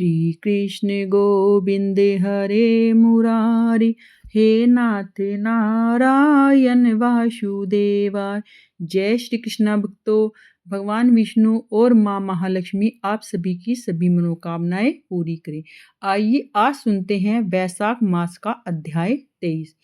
श्री कृष्ण गोविंद हरे मुरारी, हे नाथ नारायण वासुदेवाय। जय श्री कृष्ण भक्तों, भगवान विष्णु और माँ महालक्ष्मी आप सभी की सभी मनोकामनाएं पूरी करें। आइए आज सुनते हैं वैशाख मास का अध्याय 23।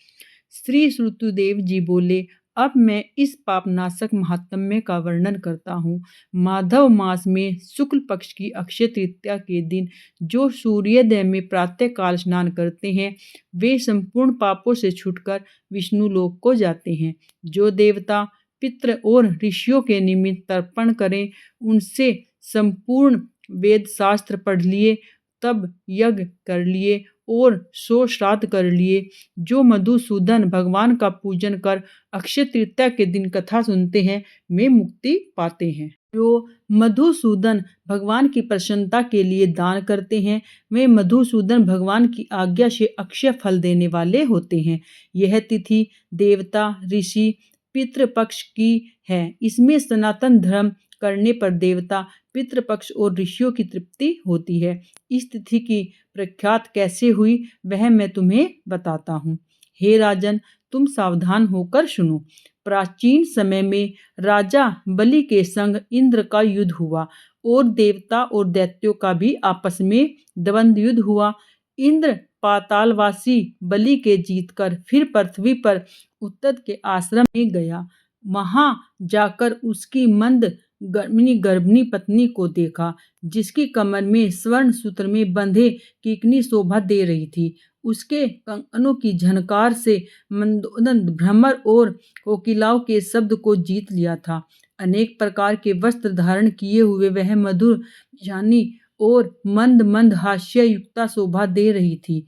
श्री श्रुतदेव जी बोले, अब मैं इस पापनाशक महात्म्य का वर्णन करता हूँ। माधव मास में शुक्ल पक्ष की अक्षय तृतीया के दिन जो सूर्योदय में प्रातः काल स्नान करते हैं, वे संपूर्ण पापों से छूटकर विष्णु लोक को जाते हैं। जो देवता, पितृ और ऋषियों के निमित्त तर्पण करें, उनसे संपूर्ण वेद शास्त्र पढ़ लिए, तब यज्ञ कर लिए और 100 श्राद्ध कर लिए, जो मधुसूदन भगवान का पूजन कर अक्षय तृतीया के दिन कथा सुनते हैं, वे मुक्ति पाते हैं। जो मधुसूदन भगवान की प्रसन्नता के लिए दान करते हैं, वे मधुसूदन भगवान की आज्ञा से अक्षय फल देने वाले होते हैं। यह तिथि देवता, ऋषि, पितृपक्ष की है। इसमें सनातन धर्म करने पर देवता, पितृपक्ष और ऋषियों की तृप्ति होती है। इस तिथि की प्रख्यात कैसे हुई, वह मैं तुम्हें बताता हूँ। हे राजन, तुम सावधान होकर सुनो। प्राचीन समय में राजा बलि के संग इंद्र का युद्ध हुआ और देवता और दैत्यों का भी आपस में द्वंद्व युद्ध हुआ। इंद्र पातालवासी बलि के जीतकर फिर पृथ्वी पर उत्तत के आश्रम में गया। वहां जाकर उसकी मंद गर्भिणी पत्नी को देखा, जिसकी कमर में स्वर्ण सूत्र में बंधे कीकनी शोभा दे रही थी। उसके कंगनों की झनकार से मंदोदर भ्रमर और कोकिलाओं के शब्द को जीत लिया था। अनेक प्रकार के वस्त्र धारण किए हुए वह मधुर जानी और मंद मंद हास्य युक्ता शोभा दे रही थी।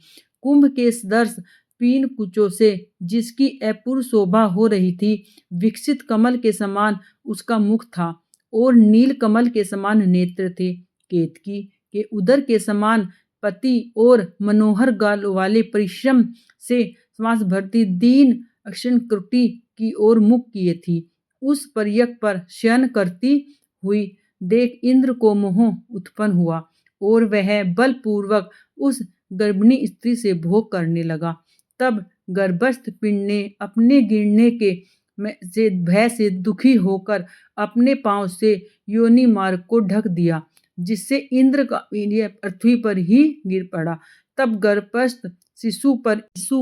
कुंभ के सदृश पीन कुचों से जिसकी अपूर्व शोभा हो रही थी, विकसित कमल के समान उसका मुख था और नील कमल के समान नेत्र थे। केतकी के उदर के समान पति और मनोहर गाल वाले परिश्रम से श्वास भरती दीन अक्षण कृति की ओर मुख किए थी। उस पर्यक पर शयन करती हुई देख इंद्र को मोह उत्पन्न हुआ और वह बलपूर्वक उस गर्भिणी स्त्री से भोग करने लगा। तब गर्भस्थ पिंड ने अपने गिरने के से भय से दुखी होकर अपने पांव से योनि मार्ग को ढक दिया, जिससे इंद्र का वीर्य पृथ्वी पर ही गिर पड़ा। तब गर्भस्थ शिशु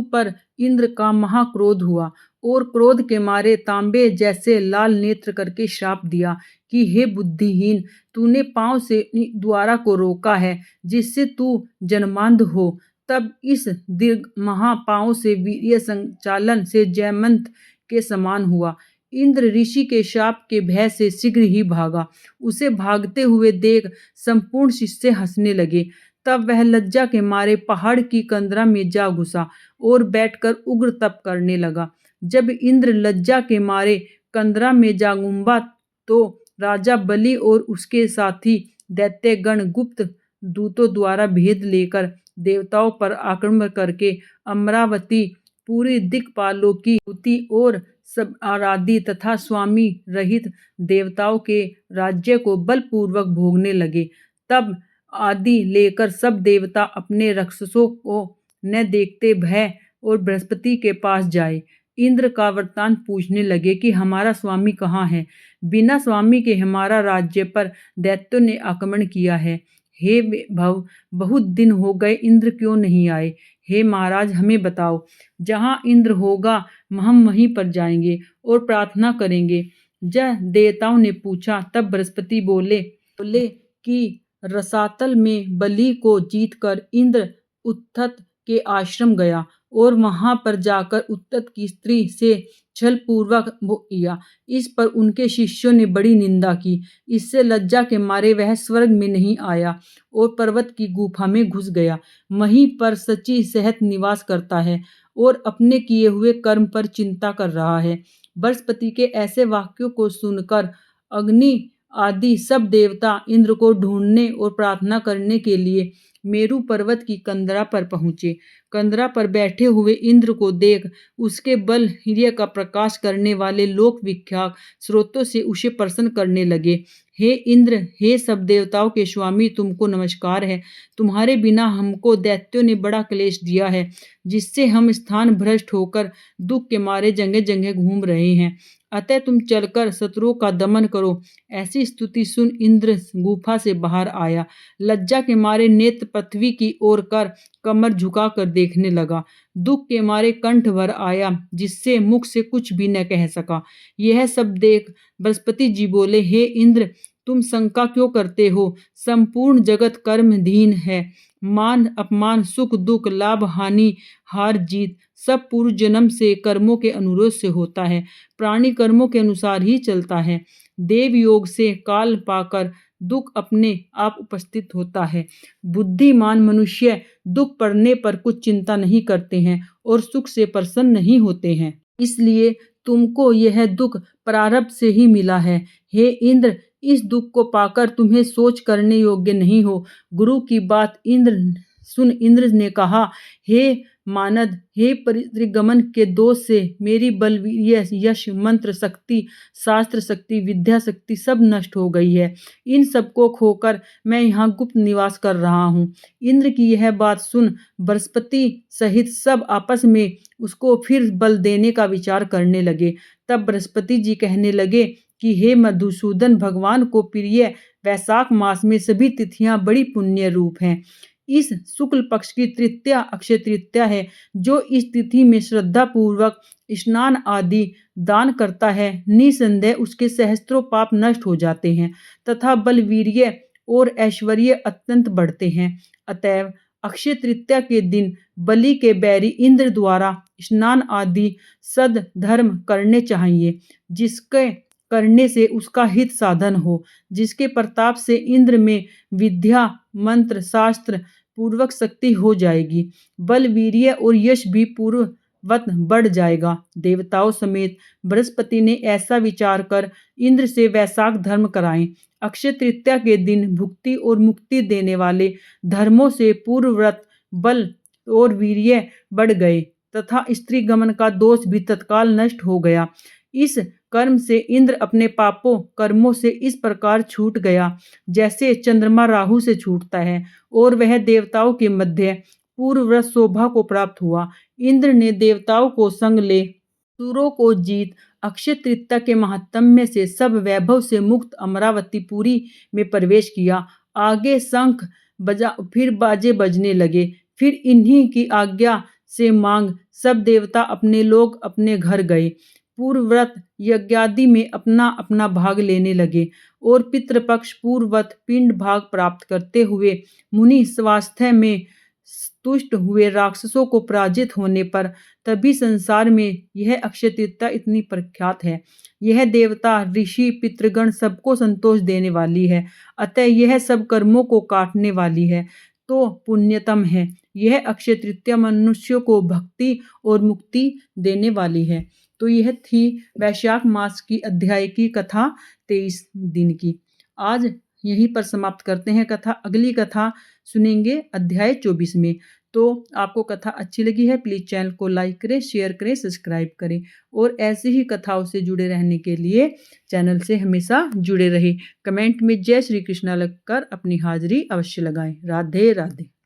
पर इंद्र का महाक्रोध हुआ और क्रोध के मारे तांबे जैसे लाल नेत्र करके श्राप दिया कि हे बुद्धिहीन, तूने पांव से द्वारा को रोका है, जिससे तू जन्मांध हो। तब इस दीर्घ महापांव से वीर्य संचालन से जयमंत के समान हुआ। इंद्र ऋषि के शाप के भय से शीघ्र ही भागा। उसे भागते हुए देख संपूर्ण शिष्य हंसने लगे। तब वह लज्जा के मारे पहाड़ की कंदरा में जा घुसा और बैठकर उग्र तप करने लगा। जब इंद्र लज्जा के मारे कंदरा में जा गुम्बा, तो राजा बलि और उसके साथी दैत्यगण गुप्त दूतों द्वारा भेद लेकर देवताओं पर आक्रमण करके अमरावती पूरी दिक्पालों की युति और सब आराध्य तथा स्वामी रहित देवताओं के राज्य को बलपूर्वक भोगने लगे। तब आदि लेकर सब देवता अपने राक्षसों को न देखते भय और बृहस्पति के पास जाए। इंद्र का वृत्तांत पूछने लगे कि हमारा स्वामी कहाँ है। बिना स्वामी के हमारा राज्य पर दैत्यों ने आक्रमण किया है। हे भव, बहुत दिन हो गए, इंद्र क्यों नहीं आए? हे महाराज, हमें बताओ। जहाँ इंद्र होगा हम वहीं पर जाएंगे और प्रार्थना करेंगे। जब देवताओं ने पूछा, तब बृहस्पति बोले कि रसातल में बलि को जीतकर इंद्र उत्तत के आश्रम गया और वहां पर जाकर उत्तत की स्त्री से छल पूर्वक भोग किया। इस पर उनके शिष्यों ने बड़ी निंदा की। इससे लज्जा के मारे वह स्वर्ग में नहीं आया और पर्वत की गुफा में घुस गया। वहीं पर सची सहत निवास करता है और अपने किए हुए कर्म पर चिंता कर रहा है। बृहस्पति के ऐसे वाक्यों को सुनकर अग्नि आदि सब देवता इंद्र को ढूंढने और प्रार्थना करने के लिए मेरू पर्वत की कंदरा पर पहुँचे। कंदरा पर बैठे हुए इंद्र को देख उसके बल हीर्य का प्रकाश करने वाले लोक विख्यात स्रोतों से उसे प्रसन्न करने लगे। हे इंद्र, हे सब देवताओं के स्वामी, तुमको नमस्कार है। तुम्हारे बिना हमको दैत्यों ने बड़ा क्लेश दिया है, जिससे हम स्थान भ्रष्ट होकर दुख के मारे जगह जगह घूम रहे हैं। अतः तुम चलकर शत्रुओं का दमन करो। ऐसी स्तुति सुन इंद्र गुफा से बाहर आया। लज्जा के मारे नेत्र पृथ्वी की ओर कर कमर झुकाकर देखने लगा। दुख के मारे कंठ भर आया, जिससे मुख से कुछ भी न कह सका। यह सब देख बृहस्पति जी बोले, हे इंद्र, तुम शंका क्यों करते हो? संपूर्ण जगत कर्मधीन है। मान अपमान, सुख दुख, लाभ हानि, हार जीत सब पूर्व जन्म से कर्मों के अनुरोध से होता है। प्राणी कर्मों के अनुसार ही चलता है। देव योग से काल पाकर दुख अपने आप उपस्थित होता है। बुद्धिमान मनुष्य दुख पड़ने पर कुछ चिंता नहीं करते हैं और सुख से प्रसन्न नहीं होते हैं। इसलिए तुमको यह दुख प्रारब्ध से ही मिला है। हे इंद्र, इस दुख को पाकर तुम्हें सोच करने योग्य नहीं हो। गुरु की बात इंद्र ने कहा, हे मानद, हे परित्रिगमन के दोष से मेरी बलवीर्य, यश, मंत्र शक्ति, शास्त्र शक्ति, विद्या शक्ति सब नष्ट हो गई है। इन सबको खोकर मैं यहाँ गुप्त निवास कर रहा हूँ। इंद्र की यह बात सुन बृहस्पति सहित सब आपस में उसको फिर बल देने का विचार करने लगे। तब बृहस्पति जी कहने लगे कि हे मधुसूदन, भगवान को प्रिय वैशाख मास में सभी तिथियां बड़ी पुण्य रूप हैं। इस शुक्ल पक्ष की तृतीया अक्षय तृतीया है। जो इस तिथि में श्रद्धा पूर्वक स्नान आदि दान करता है, निसंदेह उसके सहस्त्रों पाप नष्ट हो जाते हैं तथा बलवीर्य और ऐश्वर्य अत्यंत बढ़ते हैं। अतएव अक्षय तृतीया के दिन बलि के बैरी इंद्र द्वारा स्नान आदि सद धर्म करने चाहिए, जिसके करने से उसका हित साधन हो, जिसके प्रताप से इंद्र में विद्या, मंत्र, शास्त्र पूर्वक शक्ति हो जाएगी। बल, वीर्य और यश भी पूर्ववत बढ़ जाएगा। देवताओं समेत बृहस्पति ने ऐसा विचार कर इंद्र से वैशाख धर्म कराए। अक्षय तृतीया के दिन भुक्ति और मुक्ति देने वाले धर्मों से पूर्वव्रत बल और वीर्य बढ़ गए तथा स्त्री गमन का दोष भी तत्काल नष्ट हो गया। इस कर्म से इंद्र अपने पापों कर्मों से इस प्रकार छूट गया, जैसे चंद्रमा राहु से छूटता है, और वह देवताओं के मध्य पूर्वव्रत शोभा को प्राप्त हुआ। इंद्र ने देवताओं को संग ले सुरों को जीत अक्षय तृतीया के महात्म्य से सब वैभव से मुक्त अमरावतीपुरी में प्रवेश किया। आगे शंख बजा, फिर बाजे बजने लगे। फिर इन्हीं की आज्ञा से मांग सब देवता अपने लोग अपने घर गए। पूर्वव्रत यज्ञादि में अपना अपना भाग लेने लगे और पितृपक्ष पूर्ववत पिंड भाग प्राप्त करते हुए मुनि स्वास्थ्य में तुष्ट हुए। राक्षसों को पराजित होने पर तभी संसार में यह अक्षय तृतीया इतनी प्रख्यात है। यह देवता, ऋषि, पितृगण सबको संतोष देने वाली है, अतः यह सब कर्मों को काटने वाली है, तो पुण्यतम है। यह अक्षय तृतीया मनुष्यों को भक्ति और मुक्ति देने वाली है। तो यह थी वैशाख मास की अध्याय की कथा 23 दिन की। आज यहीं पर समाप्त करते हैं कथा। अगली कथा सुनेंगे अध्याय 24 में। तो आपको कथा अच्छी लगी है, प्लीज़ चैनल को लाइक करें, शेयर करें, सब्सक्राइब करें और ऐसी ही कथाओं से जुड़े रहने के लिए चैनल से हमेशा जुड़े रहें। कमेंट में जय श्री कृष्णा लिखकर अपनी हाजिरी अवश्य लगाएं। राधे राधे।